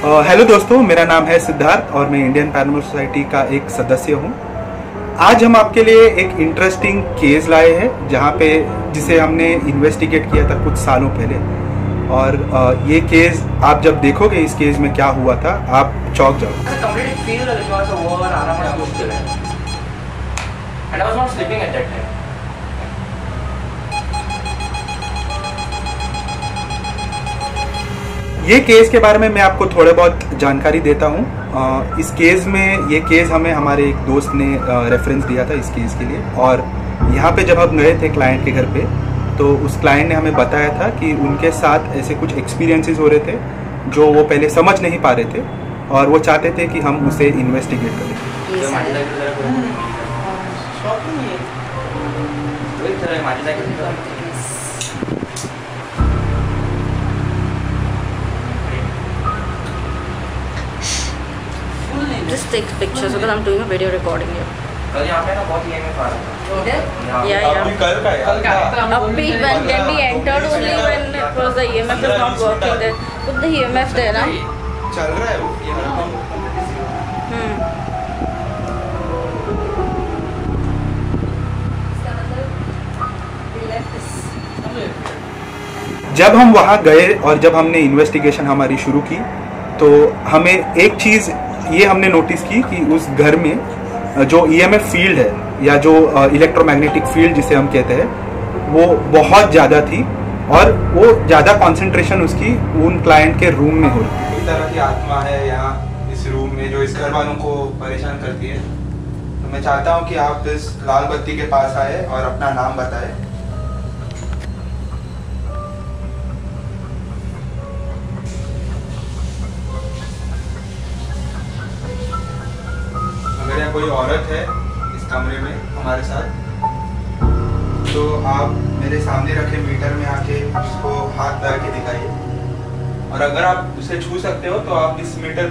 Hello दोस्तों, मेरा नाम है सिद्धार्थ और मैं इंडियन पैरानॉर्मल सोसाइटी का एक सदस्य हूं। आज हम आपके लिए एक इंटरेस्टिंग केस लाए हैं जिसे हमने इन्वेस्टिगेट किया था कुछ सालों पहले। और ये केस आप जब देखोगे इस केस में क्या हुआ था, आप चौंक जाओगे। ये केस के बारे में मैं आपको थोड़े बहुत जानकारी देता हूँ। इस केस में ये केस हमें हमारे एक दोस्त ने रेफरेंस दिया था इस केस के लिए। और यहाँ पे जब हम गए थे क्लाइंट के घर पे, तो उस क्लाइंट ने हमें बताया था कि उनके साथ ऐसे कुछ एक्सपीरियंसेस हो रहे थे जो वो पहले समझ नहीं पा रहे थे और वो चाहते थे कि हम उसे इन्वेस्टिगेट करें। Just take pictures because I'm doing a video recording here. कल यहाँ पे ना बहुत EMF आ रहा था। Yeah. When we entered only when it was the EMF is not working there. Put the EMF there ना? चल रहा है वो। जब हम वहाँ गए और जब हमने इन्वेस्टिगेशन हमारी शुरू की, तो हमें एक चीज़ ये हमने नोटिस की कि उस घर में जो EMF फील्ड है या जो इलेक्ट्रोमैग्नेटिक फील्ड जिसे हम कहते हैं, वो बहुत ज़्यादा थी और वो ज़्यादा कंसंट्रेशन उसकी उन क्लाइंट के रूम में हो रही थी। इस तरह की आत्मा है यहाँ इस रूम में जो इस घर वालों को परेशान करती है। तो मैं चाहता हूँ कि आप इस लाल बत्ती के पास आए और अपना नाम बताएं। अगर यहाँ कोई औरत है इस कमरे में हमारे साथ, तो आप मेरे सामने रखे मीटर में आके उसको हाथ लगा के दिखाइए। और अगर आप उसे छू सकते हो तो आप इस मीटर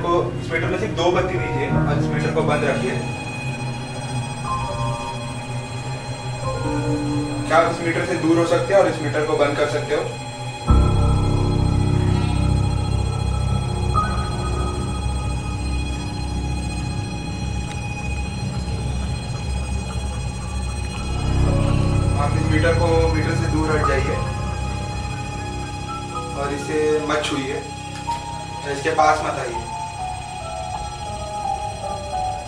में सिर्फ 2 बत्ती दीजिए और इस मीटर को बंद रखिए। क्या आप इस मीटर से दूर हो सकते हो और इस मीटर को बंद कर सकते हो? मीटर से दूर हट जाइए और इसे मत छूइए, इसके पास मत आइए।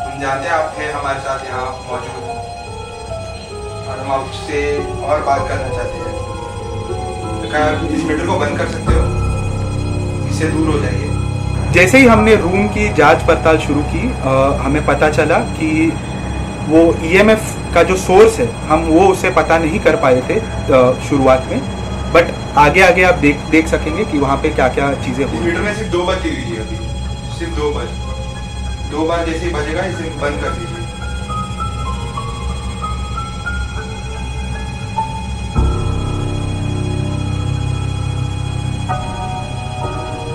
हम जानते हैं आप हैं हमारे साथ यहाँ मौजूद और हम आपसे और बात करना चाहते हैं। तो क्या आप इस मीटर को बंद कर सकते हो? इससे दूर हो जाइए। जैसे ही हमने रूम की जांच पड़ताल शुरू की, हमें पता चला कि वो EMF का जो सोर्स है, हम वो उसे पता नहीं कर पाए थे शुरुआत में, बट आगे आप देख सकेंगे कि वहाँ पे क्या क्या चीज़ें हुई। मीटर में सिर्फ 2 बत्ती दीजिए, अभी सिर्फ 2 बार। 2 बार जैसे ही बजेगा इसे बंद कर दीजिए।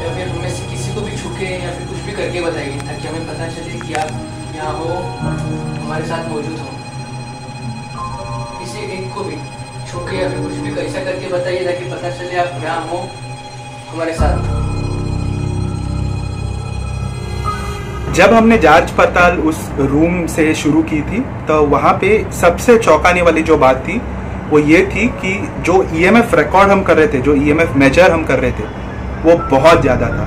या फिर हमें से किसी को भी छुके या फिर कुछ भी करके बताइए ताकि हमें पता चले कि आप यहाँ हो, हमारे साथ मौजूद हो। किसी एक को भी छुके या फिर कुछ भी ऐसा करके बताइए ताकि पता चले आप यहाँ हो हमारे साथ। जब हमने जांच पड़ताल उस रूम से शुरू की थी, तो वहाँ पे सबसे चौंकाने वाली जो बात थी वो ये थी कि जो EMF रिकॉर्ड हम कर रहे थे, जो EMF मेजर हम कर रहे थे, वो बहुत ज़्यादा था।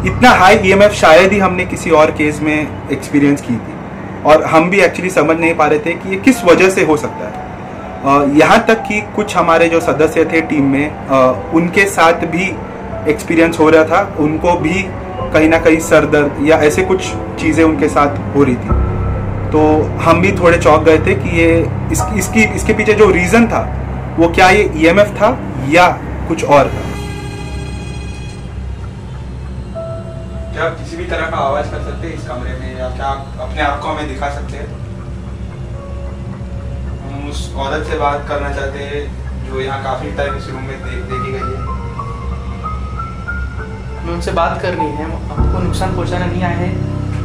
इतना हाई EMF शायद ही हमने किसी और केस में एक्सपीरियंस की थी और हम भी एक्चुअली समझ नहीं पा रहे थे कि ये किस वजह से हो सकता है। यहाँ तक कि कुछ हमारे जो सदस्य थे टीम में, उनके साथ भी एक्सपीरियंस हो रहा था, उनको भी कहीं ना कहीं सर दर्द या ऐसे कुछ चीज़ें उनके साथ हो रही थी। तो हम भी थोड़े चौंक गए थे कि ये इसके पीछे जो रीज़न था वो क्या ये EMF था या कुछ और था। क्या आप किसी भी तरह का आवाज कर सकते हैं इस कमरे में, या क्या आप अपने आप को हमें दिखा सकते हैं? हम उस औरत से बात करना चाहते हैं जो यहाँ काफी टाइम इस रूम में देखी गई है। हमें उनसे बात करनी है, आपको नुकसान पहुंचाना नहीं आया है,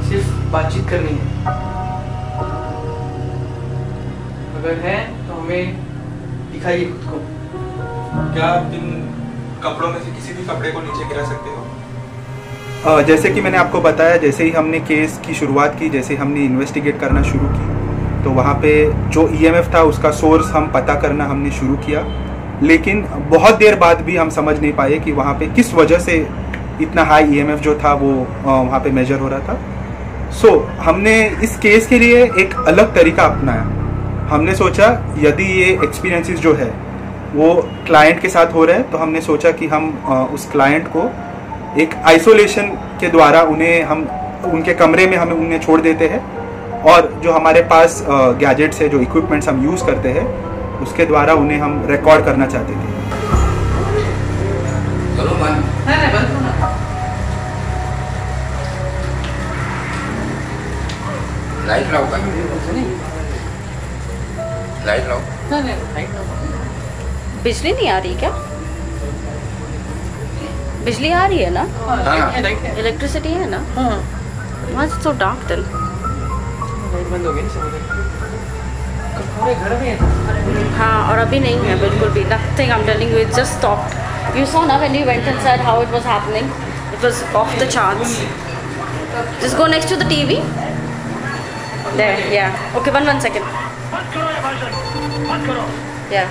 सिर्फ बातचीत करनी है। अगर है तो हमें दिखाइए खुद को। क्या आप इन कपड़ों में से किसी भी कपड़े को नीचे गिरा सकते हो? जैसे कि मैंने आपको बताया, जैसे ही हमने केस की शुरुआत की, जैसे ही हमने इन्वेस्टिगेट करना शुरू की, तो वहाँ पे जो ईएमएफ था उसका सोर्स हम पता करना हमने शुरू किया। लेकिन बहुत देर बाद भी हम समझ नहीं पाए कि वहाँ पे किस वजह से इतना हाई ईएमएफ जो था वो वहाँ पे मेजर हो रहा था। सो हमने इस केस के लिए एक अलग तरीका अपनाया। हमने सोचा यदि ये एक्सपीरियंसेस जो है वो क्लाइंट के साथ हो रहे हैं, तो हमने सोचा कि हम उस क्लाइंट को एक आइसोलेशन के द्वारा हम उनके कमरे में उन्हें छोड़ देते हैं, और जो हमारे पास गैजेट्स है, जो इक्विपमेंट्स हम यूज़ करते हैं, उसके द्वारा उन्हें हम रिकॉर्ड करना चाहते थे। लाइट लाओ, लाइट लाओ। बिजली नहीं आ रही क्या? बिजली आ रही है ना? इलेक्ट्रिसिटी है ना? Why is it so dark then? Light बंद हो गई घर में। हाँ, और अभी नहीं है बिल्कुल भी। Nothing, I'm telling you, it just stopped. You saw now when we went inside how it was happening. It was off the charts. Just go next to the TV. There, yeah. Okay, one second. Yeah.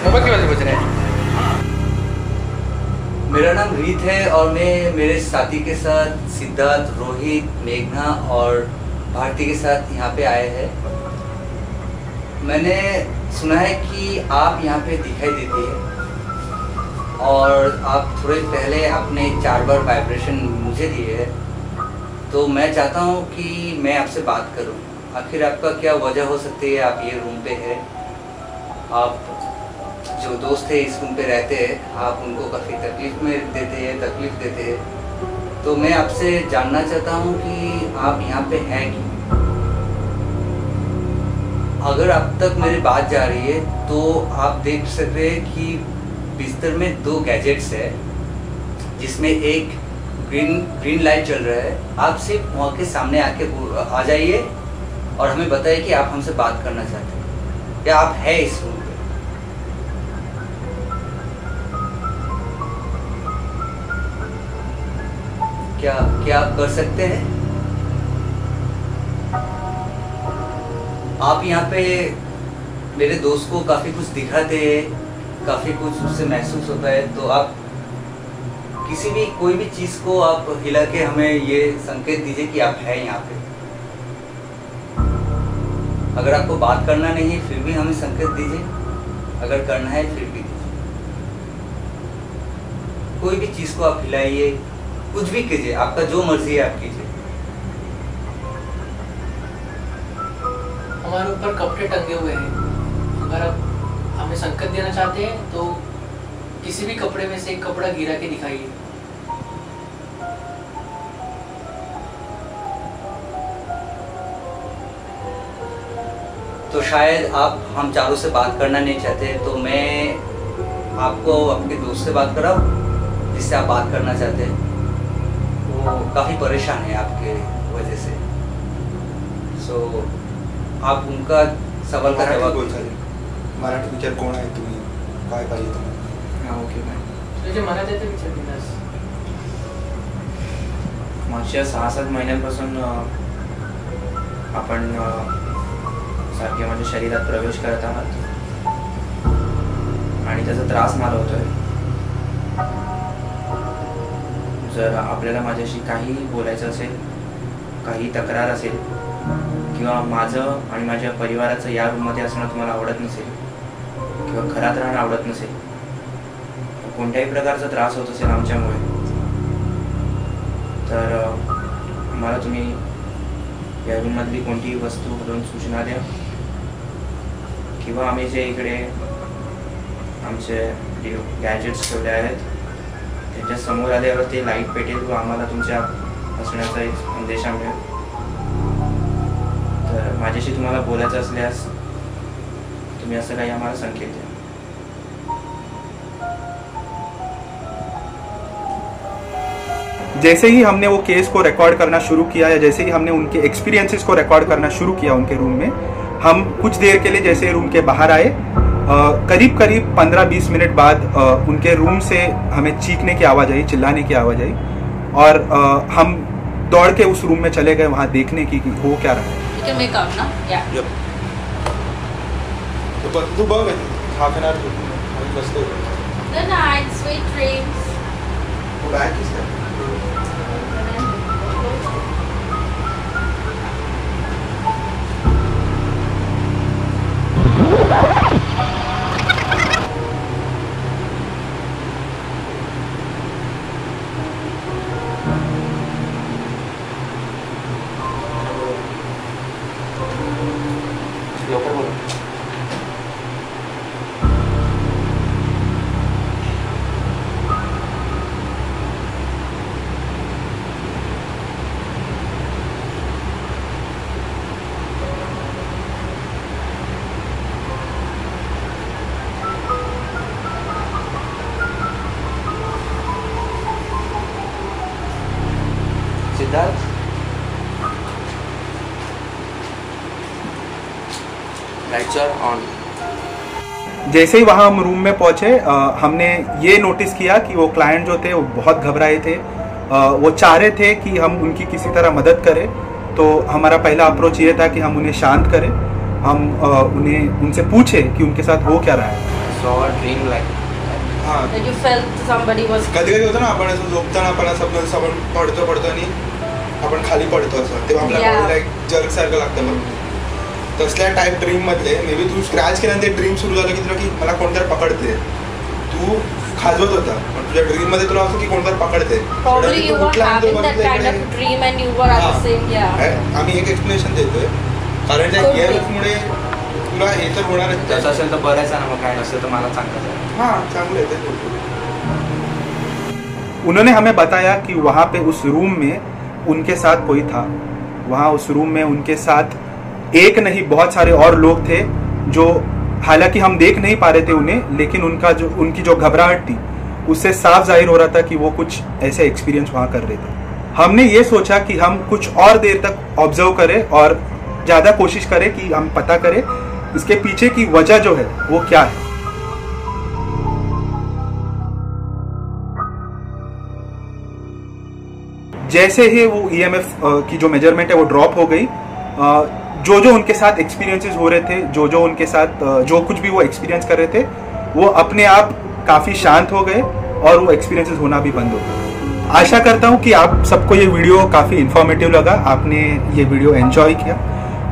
Mobile की वजह से बच रहे हैं। मेरा नाम रीत है और मैं मेरे साथी के साथ सिद्धार्थ, रोहित, मेघना और भारती के साथ यहाँ पे आए हैं। मैंने सुना है कि आप यहाँ पे दिखाई देती है और आप थोड़े पहले आपने 4 बार वाइब्रेशन मुझे दिए है, तो मैं चाहता हूँ कि मैं आपसे बात करूँ। आखिर आपका क्या वजह हो सकती है? आप ये रूम पे है, आप जो दोस्त है इस रूम पे रहते हैं, आप उनको काफ़ी तकलीफ देते हैं, तो मैं आपसे जानना चाहता हूँ कि आप यहाँ पे हैं क्यों? अगर अब तक मेरी बात जा रही है तो आप देख सकते हैं कि बिस्तर में 2 गैजेट्स है, जिसमें एक ग्रीन लाइट चल रहा है। आप सिर्फ वहाँ के सामने आ जाइए और हमें बताइए कि आप हमसे बात करना चाहते हैं या आप है इस रूम पे। क्या आप कर सकते हैं? आप यहाँ पे मेरे दोस्त को काफ़ी कुछ दिखाते हैं, काफ़ी कुछ उससे महसूस होता है, तो आप कोई भी चीज़ को आप हिला के हमें ये संकेत दीजिए कि आप हैं यहाँ पे। अगर आपको बात करना नहीं है फिर भी हमें संकेत दीजिए, अगर करना है फिर भी दीजिए। कोई भी चीज़ को आप हिलाइए, कुछ भी कीजिए, आपका जो मर्जी है आप कीजिए। हमारे ऊपर कपड़े टंगे हुए हैं, अगर आप हमें संकेत देना चाहते हैं तो किसी भी कपड़े में से एक कपड़ा गिरा के दिखाइए। तो शायद आप हम चारों से बात करना नहीं चाहते, तो मैं आपको आपके दोस्त से बात कराऊं जिससे आप बात करना चाहते हैं। वो काफ़ी परेशान है आपके वजह से, सो आप उनका सवाल का जवाब मराठी पिक्चर कोण आहे तुम्ही काय पाहिजे तुम्हाला? हां, ओके बाय. तुझे मनात येतं पिक्चर बिंदास. मागच्या 6-7 महिन्यांपासून आपण सारखे माझ्या शरीरात प्रवेश करत आहात आणि त्याचा त्रास मला होतोय. जर आपल्याला माझ्याशी काही बोलायचं असेल, काही तक्रार असेल किंवा माझं आणि माझ्या परिवाराचं या रूममध्ये असणं तुम्हाला आवडत नसेल किंवा घरात राहणं आवडत नसेल, कोणत्याही प्रकारचा त्रास होत असेल आमच्यामुळे, तर मला तुम्ही या रूममधली कोणतीही वस्तू हलवून सूचना द्या किंवा आम्ही जे इकडे आमचे गॅजेट्स ठेवले आहेत त्यांच्या समोर आल्यावर ते लाईट पेटेल व आम्हाला तुमच्या असण्याचा एक संदेश मिळेल. तर माझ्याशी तुम्हाला बोलायचं असल्यास तुम्ही असं काही आम्हाला संकेत द्या. जैसे ही हमने वो केस को रिकॉर्ड करना शुरू किया या जैसे ही हमने उनके एक्सपीरियंसेस को रिकॉर्ड करना शुरू किया उनके रूम में, हम कुछ देर के लिए जैसे रूम के बाहर आए करीब करीब 15-20 मिनट बाद उनके रूम से हमें चीखने की आवाज़ आई, चिल्लाने की आवाज़ आई, और हम दौड़ के उस रूम में चले गए वहाँ देखने की कि हो क्या रहा है। तू बघ हाफ एन आवर बसतो Good night, sweet dreams. Bag किसका लवकर बोला. Siddharth, lights are on. जैसे ही वहाँ हम रूम में पहुंचे हमने ये नोटिस किया कि वो क्लाइंट जो थे वो बहुत घबराए थे। वो चाह रहे थे कि हम उनकी किसी तरह मदद करें, तो हमारा पहला अप्रोच ये था कि हम उन्हें शांत करें, हम उनसे पूछे कि उनके साथ हो क्या रहा है। सॉ ड्रीम लाइक हां, You felt somebody was. कधी कधी होतं ना, आपण असं झोपताना आपण असं आपण पडतो आणि आपण खाली पडतो असं, तेव्हा आपल्या बॉडीला एक जर्क सारखं लागतं बघ. तसल्या टाईप ड्रीम मधले मे बी तू स्क्रॅच केल्यानंतर ड्रीम सुरू झालं की तुला की मला कोणतरी पकडते, तू खाजवत होता पण तुझ्या ड्रीम मध्ये तुला असं की कोणतरी पकडते. Probably you were having that kind of dream and you were at the same, yeah. आम्ही एक एक्सप्लेनेशन देतोय कारण त्या EMF मुळे तुला हे तर होणारच. तसं असेल तर बरंच आहे ना, मग काय नसेल तर मला चांगलं आहे. हाँ चांगलं आहे ते. उन्होंने हमें बताया कि वहाँ पे उस रूम में उनके साथ कोई था। वहाँ उस रूम में उनके साथ एक नहीं बहुत सारे और लोग थे, जो हालांकि हम देख नहीं पा रहे थे उन्हें, लेकिन उनकी जो घबराहट थी उससे साफ जाहिर हो रहा था कि वो कुछ ऐसे एक्सपीरियंस वहाँ कर रहे थे। हमने ये सोचा कि हम कुछ और देर तक ऑब्जर्व करें और ज़्यादा कोशिश करें कि हम पता करें इसके पीछे की वजह जो है वो क्या है। जैसे ही वो EMF की जो मेजरमेंट है वो ड्रॉप हो गई, जो उनके साथ एक्सपीरियंसेस हो रहे थे, जो उनके साथ जो कुछ भी वो एक्सपीरियंस कर रहे थे, वो अपने आप काफी शांत हो गए और वो एक्सपीरियंसेस होना भी बंद हो गए। आशा करता हूँ कि आप सबको ये वीडियो काफी इंफॉर्मेटिव लगा, आपने ये वीडियो एंजॉय किया,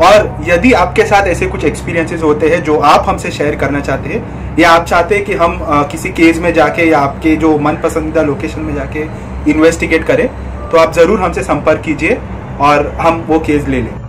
और यदि आपके साथ ऐसे कुछ एक्सपीरियंसेस होते हैं जो आप हमसे शेयर करना चाहते हैं, या आप चाहते हैं कि हम किसी केस में जाके या आपके जो मन पसंदीदा लोकेशन में जाके इन्वेस्टिगेट करें, तो आप जरूर हमसे संपर्क कीजिए और हम वो केस ले लें।